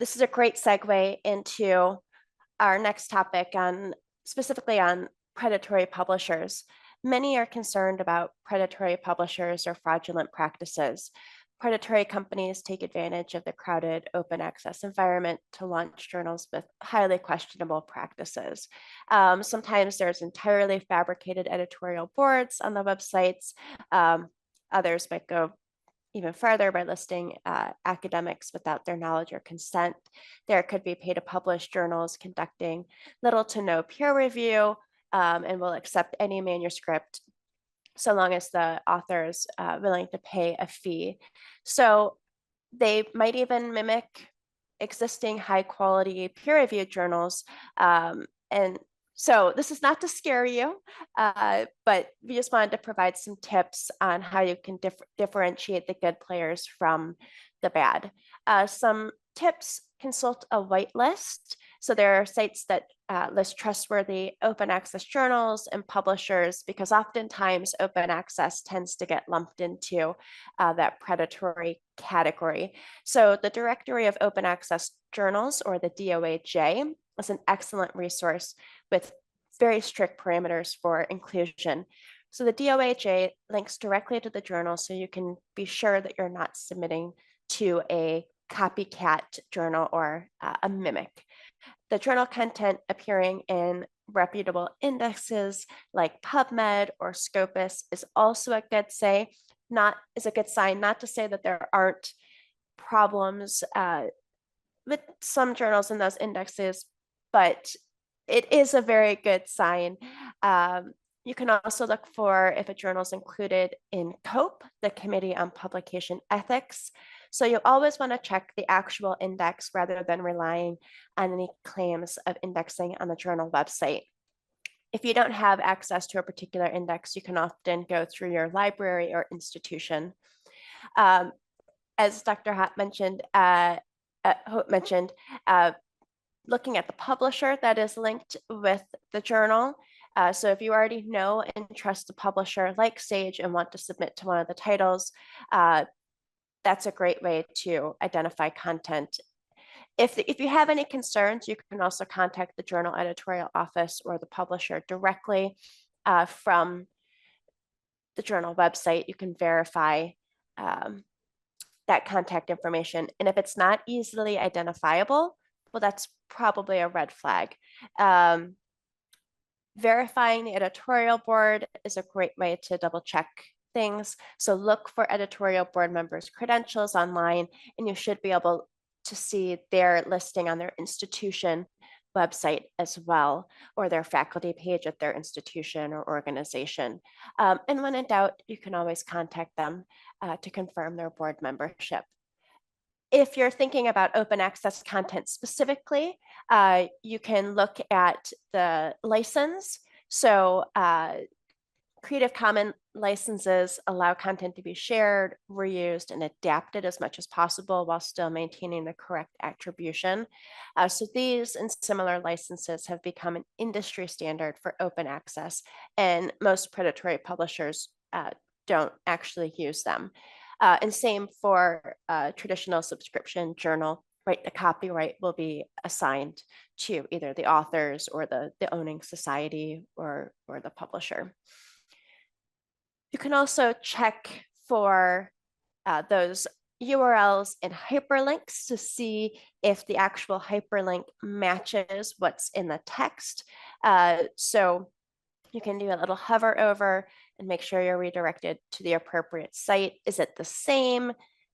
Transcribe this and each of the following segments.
this is a great segue into our next topic on specifically on predatory publishers. Many are concerned about predatory publishers or fraudulent practices. Predatory companies take advantage of the crowded open access environment to launch journals with highly questionable practices. Sometimes there's entirely fabricated editorial boards on the websites. Others might go even further by listing academics without their knowledge or consent. There could be pay to publish journals conducting little to no peer review and will accept any manuscript so long as the author is willing to pay a fee. So they might even mimic existing high quality peer reviewed journals. And so this is not to scare you, but we just wanted to provide some tips on how you can differentiate the good players from the bad. Some tips: consult a whitelist. So there are sites that list trustworthy open access journals and publishers, because oftentimes open access tends to get lumped into that predatory category. So the Directory of Open Access Journals, or the DOAJ, is an excellent resource with very strict parameters for inclusion. So the DOAJ links directly to the journal, so you can be sure that you're not submitting to a copycat journal or a mimic. The journal content appearing in reputable indexes like PubMed or Scopus is also a good sign. Not to say that there aren't problems with some journals in those indexes, but it is a very good sign. You can also look for if a journal is included in COPE, the Committee on Publication Ethics. So you always want to check the actual index rather than relying on any claims of indexing on the journal website. If you don't have access to a particular index, you can often go through your library or institution. As Dr. Hope mentioned, looking at the publisher that is linked with the journal. So if you already know and trust the publisher like Sage and want to submit to one of the titles, that's a great way to identify content. If you have any concerns, you can also contact the journal editorial office or the publisher directly from the journal website. You can verify that contact information. And if it's not easily identifiable, well, that's probably a red flag. Verifying the editorial board is a great way to double check things. So look for editorial board members' credentials online, and you should be able to see their listing on their institution website as well, or their faculty page at their institution or organization. And when in doubt, you can always contact them to confirm their board membership. If you're thinking about open access content specifically, you can look at the license. So Creative Commons licenses allow content to be shared, reused, and adapted as much as possible while still maintaining the correct attribution. So these and similar licenses have become an industry standard for open access, and most predatory publishers don't actually use them. And same for a traditional subscription journal, right? The copyright will be assigned to either the authors or the owning society or the publisher. You can also check for those URLs and hyperlinks to see if the actual hyperlink matches what's in the text. So you can do a little hover over and make sure you're redirected to the appropriate site. Is it the same?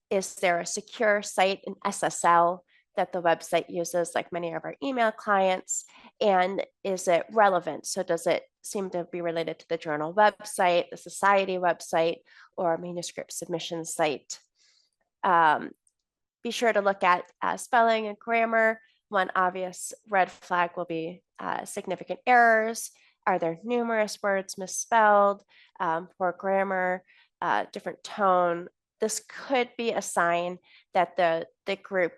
Is there a secure site, an SSL, that the website uses, like many of our email clients? And is it relevant? So does it seem to be related to the journal website, the society website, or manuscript submission site? Be sure to look at spelling and grammar. One obvious red flag will be significant errors. Are there numerous words misspelled, poor grammar, different tone? This could be a sign that the group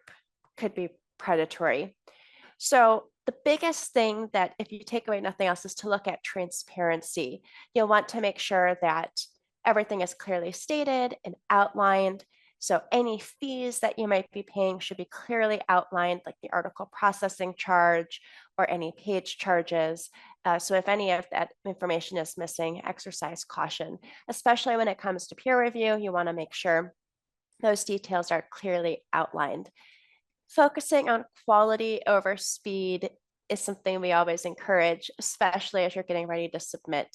could be predatory. So the biggest thing that, if you take away nothing else, is to look at transparency. You'll want to make sure that everything is clearly stated and outlined. So any fees that you might be paying should be clearly outlined, like the article processing charge or any page charges. So if any of that information is missing, exercise caution, especially when it comes to peer review. You want to make sure those details are clearly outlined. Focusing on quality over speed is something we always encourage, especially as you're getting ready to submit.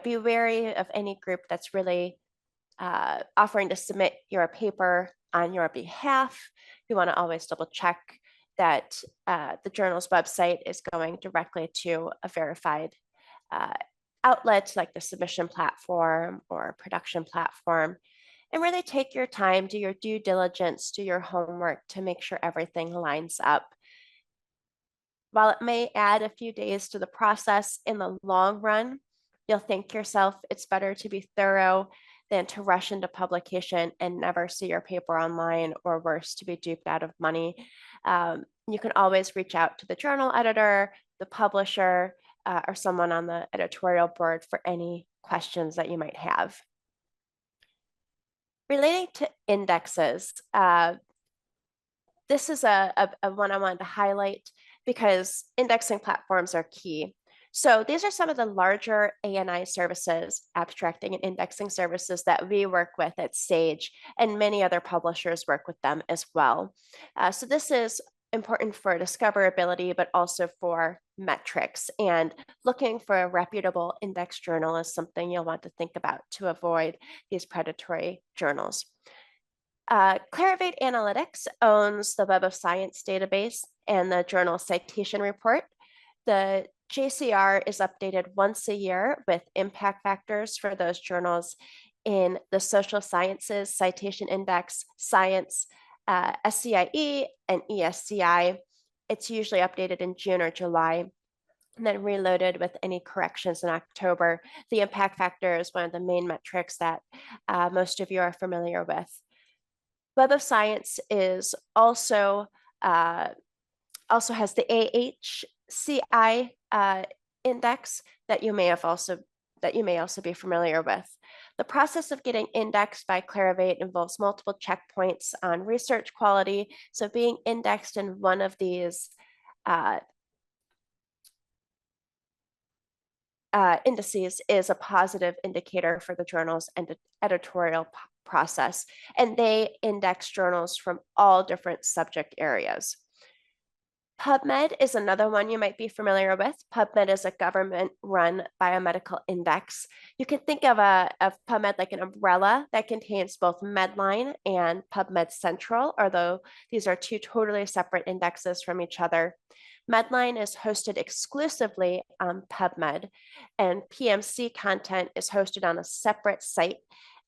Be wary of any group that's really offering to submit your paper on your behalf. You want to always double check that the journal's website is going directly to a verified uh, outlet like the submission platform or production platform. And really take your time, do your due diligence, do your homework to make sure everything lines up. While it may add a few days to the process, in the long run, you'll think yourself it's better to be thorough than to rush into publication and never see your paper online, or worse, to be duped out of money. You can always reach out to the journal editor, the publisher, or someone on the editorial board for any questions that you might have. Relating to indexes, this is a one I wanted to highlight because indexing platforms are key. So these are some of the larger ANI services, abstracting and indexing services that we work with at Sage, and many other publishers work with them as well. So this is important for discoverability, but also for metrics. And looking for a reputable index journal is something you'll want to think about to avoid these predatory journals. Clarivate Analytics owns the Web of Science database and the journal citation report. The JCR is updated once a year with impact factors for those journals in the Social Sciences Citation Index, Science, SCIE, and ESCI. It's usually updated in June or July, and then reloaded with any corrections in October. The impact factor is one of the main metrics that most of you are familiar with. Web of Science is also has the AHCI index that you may also be familiar with. The process of getting indexed by Clarivate involves multiple checkpoints on research quality. So being indexed in one of these indices is a positive indicator for the journal's editorial process, and they index journals from all different subject areas. PubMed is another one you might be familiar with. PubMed is a government-run biomedical index. You can think of PubMed like an umbrella that contains both Medline and PubMed Central, although these are two totally separate indexes from each other. Medline is hosted exclusively on PubMed, and PMC content is hosted on a separate site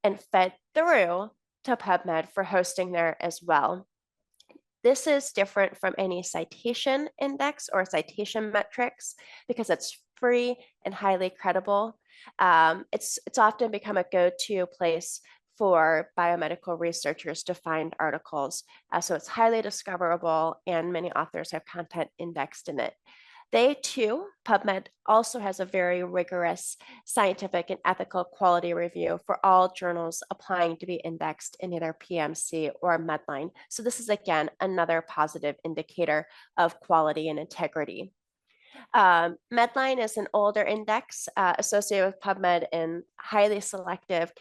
and fed through to PubMed for hosting there as well. This is different from any citation index or citation metrics because it's free and highly credible. It's often become a go-to place for biomedical researchers to find articles. So it's highly discoverable, and many authors have content indexed in it. They too, PubMed also has a very rigorous scientific and ethical quality review for all journals applying to be indexed in either PMC or Medline. So this is, again, another positive indicator of quality and integrity. Medline is an older index associated with PubMed and highly selective,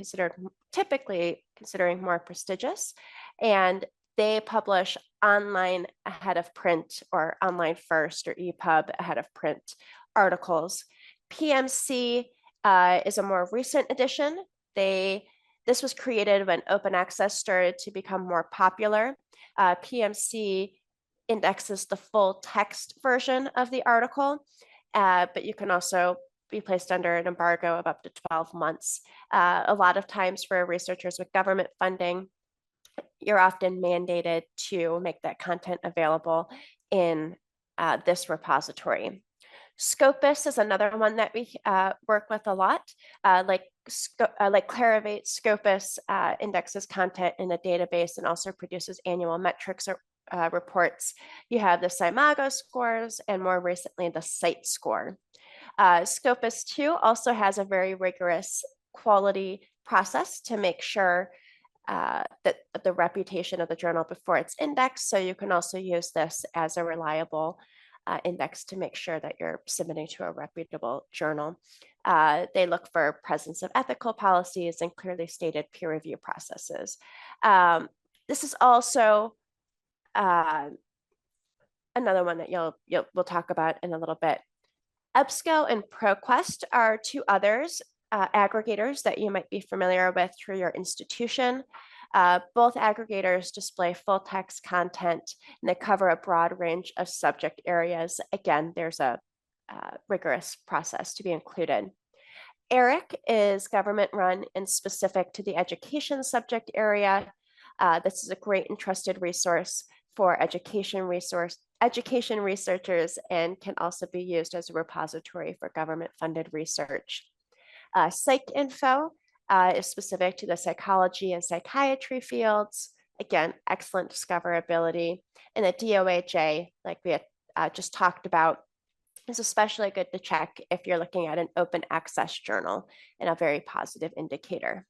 typically considering more prestigious. And they publish online ahead of print, or online first, or EPUB ahead of print articles. PMC is a more recent addition. This was created when open access started to become more popular. PMC indexes the full text version of the article, but you can also be placed under an embargo of up to 12 months. A lot of times for researchers with government funding, you're often mandated to make that content available in this repository. Scopus is another one that we work with a lot. Like Clarivate, Scopus indexes content in a database and also produces annual metrics or reports. You have the Simago scores and more recently the site score. Scopus 2 also has a very rigorous quality process to make sure that the the reputation of the journal before it's indexed. So you can also use this as a reliable index to make sure that you're submitting to a reputable journal. They look for presence of ethical policies and clearly stated peer review processes. This is also another one that we'll talk about in a little bit. EBSCO and ProQuest are two others, aggregators that you might be familiar with through your institution. Both aggregators display full text content and they cover a broad range of subject areas. Again, there's a rigorous process to be included. ERIC is government run and specific to the education subject area. This is a great and trusted resource for education researchers and can also be used as a repository for government-funded research. PsycInfo is specific to the psychology and psychiatry fields. Again, excellent discoverability. And the DOAJ, like we had just talked about, is especially good to check if you're looking at an open access journal and a very positive indicator.